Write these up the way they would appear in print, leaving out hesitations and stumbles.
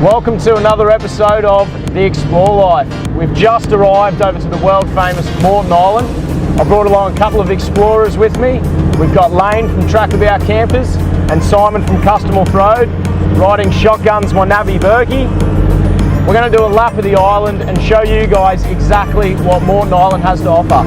Welcome to another episode of The Explore Life. We've just arrived over to the world famous Moreton Island. I brought along a couple of explorers with me. We've got Lane from Track About Campers and Simon from Custom Off Road, riding shotguns my navvy Berkey. We're going to do a lap of the island and show you guys exactly what Moreton Island has to offer.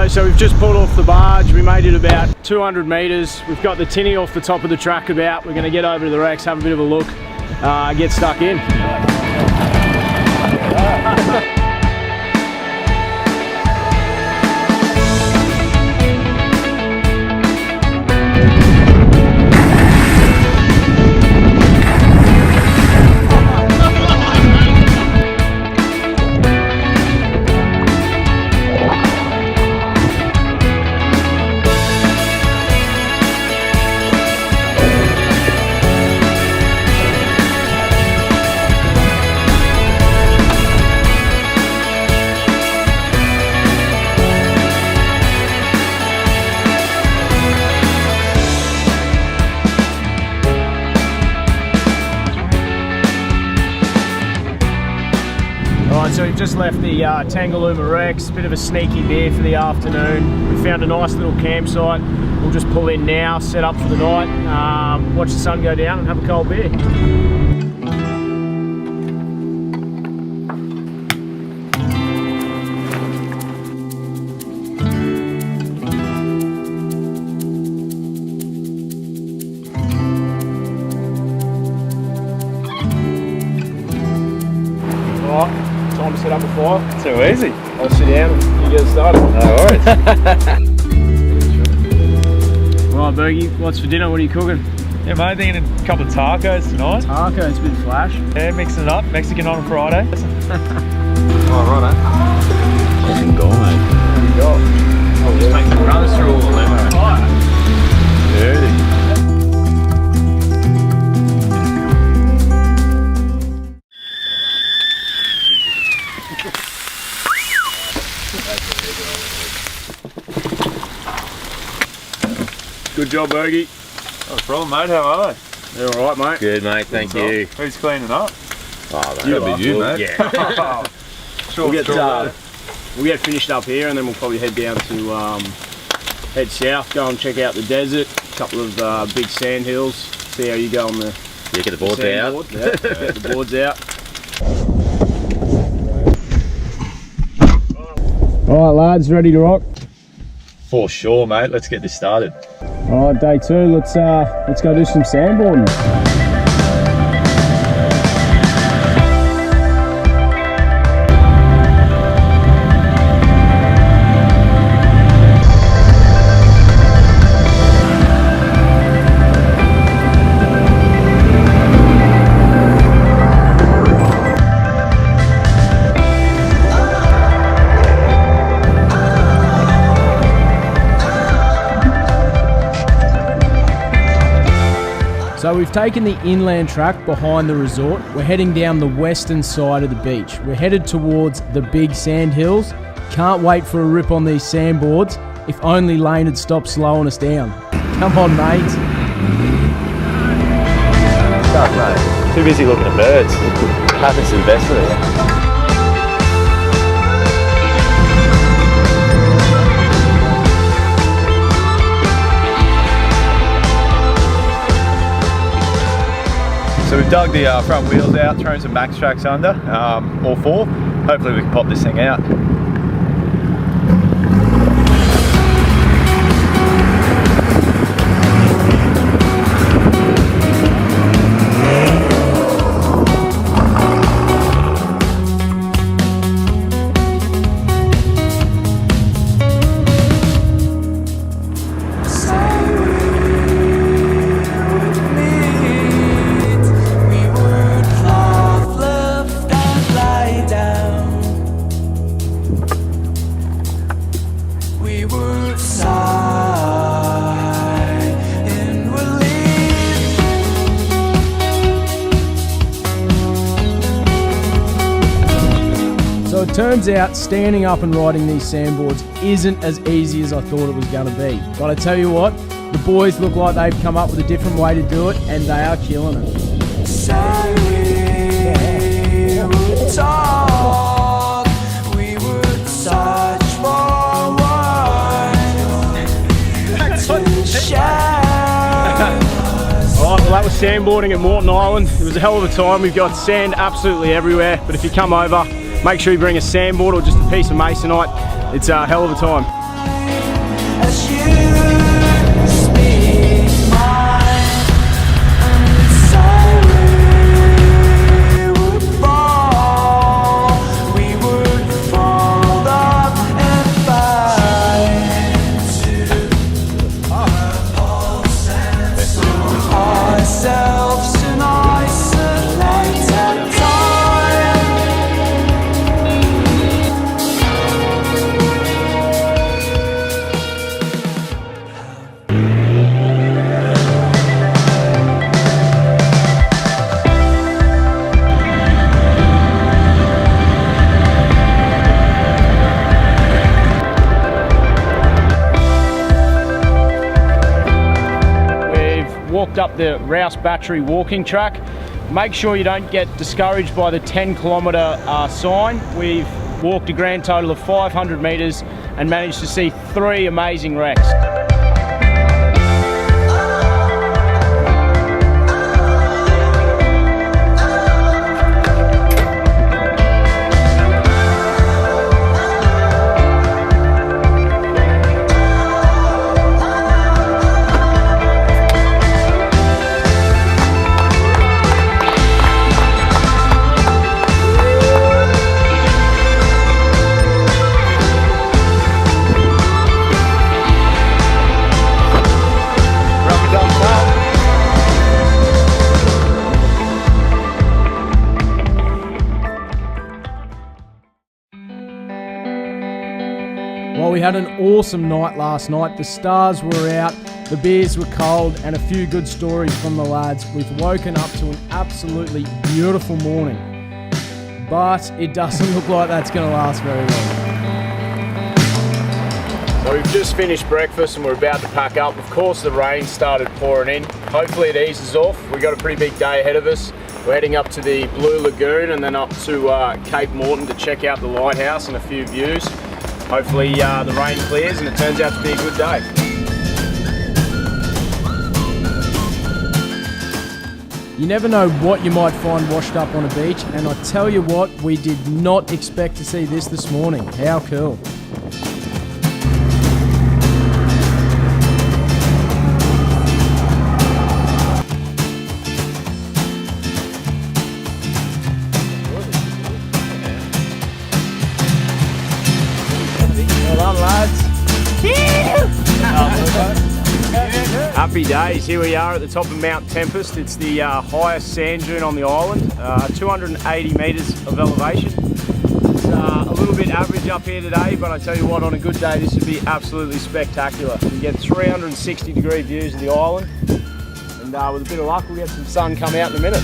So we've just pulled off the barge. We made it about 200 metres. We've got the tinny off the top of the track about. We're going to get over to the wrecks, have a bit of a look, get stuck in. So we've just left the Tangalooma wrecks, bit of a sneaky beer for the afternoon. We found a nice little campsite. We'll just pull in now, set up for the night, watch the sun go down and have a cold beer. Time to set up a fire. Too easy. I'll sit down and you get started. No worries. Right, Bergie, what's for dinner? What are you cooking? Yeah, mate, thinking a couple of tacos tonight. Tacos, a bit of flash. Yeah, mixing it up. Mexican on a Friday. Oh, right, Fucking go, mate. There you go. I'll just make the runs through all the lemon. Dirty. Good job, Bergie. No problem, mate. How are they? They're all right, mate. Good, mate. Thank you. Who's cleaning up? Oh, That'll be you, mate. Yeah. Sure, we'll get finished up here and then we'll probably head down to head south, go and check out the desert, a couple of big sand hills, see how you go on the Yeah, get the boards out. board. Yeah, get the boards out. All right, lads, ready to rock? For sure, mate. Let's get this started. All right, day two. Let's go do some sandboarding. So we've taken the inland track behind the resort. We're heading down the western side of the beach. We're headed towards the big sand hills. Can't wait for a rip on these sandboards. If only Lane had stopped slowing us down. Come on, mate. Stuff, mate. Too busy looking at birds. Happens to the best of it. So we've dug the front wheels out, thrown some max tracks under, all four. Hopefully we can pop this thing out. So it turns out standing up and riding these sandboards isn't as easy as I thought it was going to be. But I tell you what, the boys look like they've come up with a different way to do it, and they are killing it. Alright, well that was sandboarding at Moreton Island. It was a hell of a time. We've got sand absolutely everywhere, but if you come over, make sure you bring a sandboard or just a piece of masonite. It's a hell of a time. Walked up the Rouse Battery walking track. Make sure you don't get discouraged by the 10-kilometre sign. We've walked a grand total of 500 metres and managed to see 3 amazing wrecks. Well, we had an awesome night last night. The stars were out, the beers were cold, and a few good stories from the lads. We've woken up to an absolutely beautiful morning, but it doesn't look like that's going to last very long. So we've just finished breakfast and we're about to pack up. Of course the rain started pouring in. Hopefully it eases off. We've got a pretty big day ahead of us. We're heading up to the Blue Lagoon and then up to Cape Moreton to check out the lighthouse and a few views. Hopefully the rain clears and it turns out to be a good day. You never know what you might find washed up on a beach, and I tell you what, we did not expect to see this morning. How cool. Well done, lads. Happy days. Here we are at the top of Mount Tempest. It's the highest sand dune on the island, 280 metres of elevation. It's a little bit average up here today, but I tell you what, on a good day this would be absolutely spectacular. You get 360-degree views of the island, and with a bit of luck we'll get some sun come out in a minute.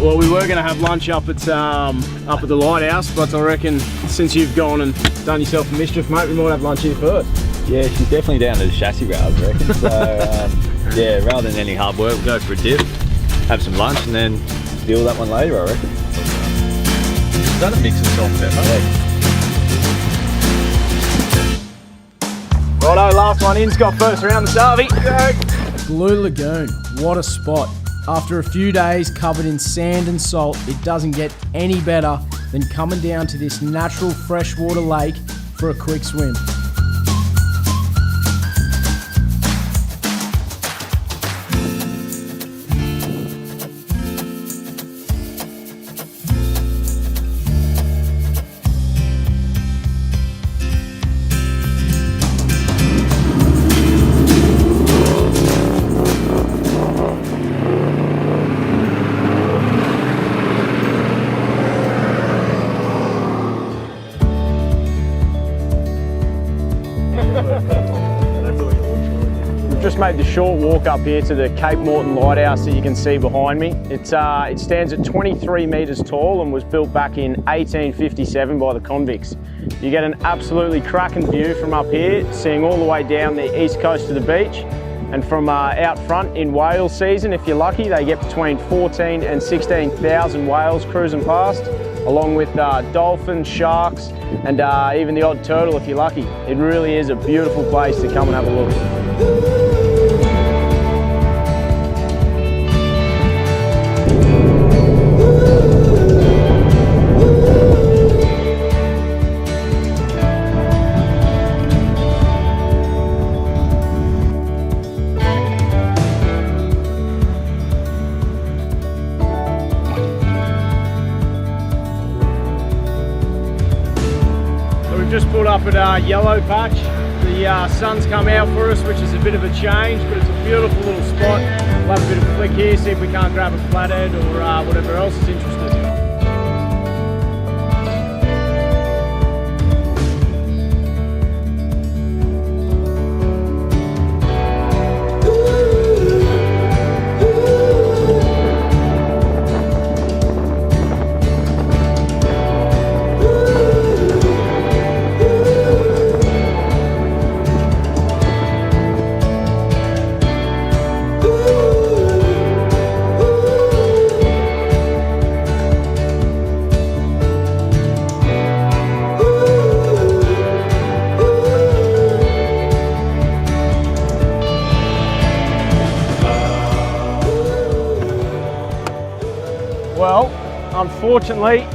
Well, we were going to have lunch up at the lighthouse, but I reckon since you've gone and done yourself a mischief, mate, we might have lunch here first. Yeah, she's definitely down to the chassis rails, I reckon. So, yeah, rather than any hard work, we'll go for a dip, have some lunch, and then deal with that one later, I reckon. Is that a mix of salt and pepper? Righto, last one in, Scott first around the Sarvey. Blue Lagoon, what a spot. After a few days covered in sand and salt, it doesn't get any better than coming down to this natural freshwater lake for a quick swim. just made the short walk up here to the Cape Moreton lighthouse that you can see behind me. It stands at 23 metres tall and was built back in 1857 by the convicts. You get an absolutely cracking view from up here, seeing all the way down the east coast of the beach. And from out front in whale season, if you're lucky, they get between 14 and 16,000 whales cruising past, along with dolphins, sharks, and even the odd turtle if you're lucky. It really is a beautiful place to come and have a look. We've just pulled up at Yellow Patch. The sun's come out for us, which is a bit of a change, but it's a beautiful little spot. We'll have a bit of a flick here, see if we can't grab a flathead or whatever else is interested. Well, unfortunately,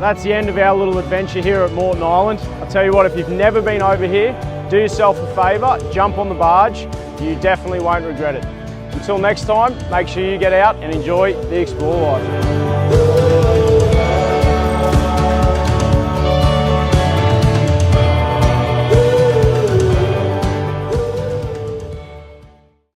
that's the end of our little adventure here at Moreton Island. I'll tell you what, if you've never been over here, do yourself a favour, jump on the barge. You definitely won't regret it. Until next time, make sure you get out and enjoy the Explore Life.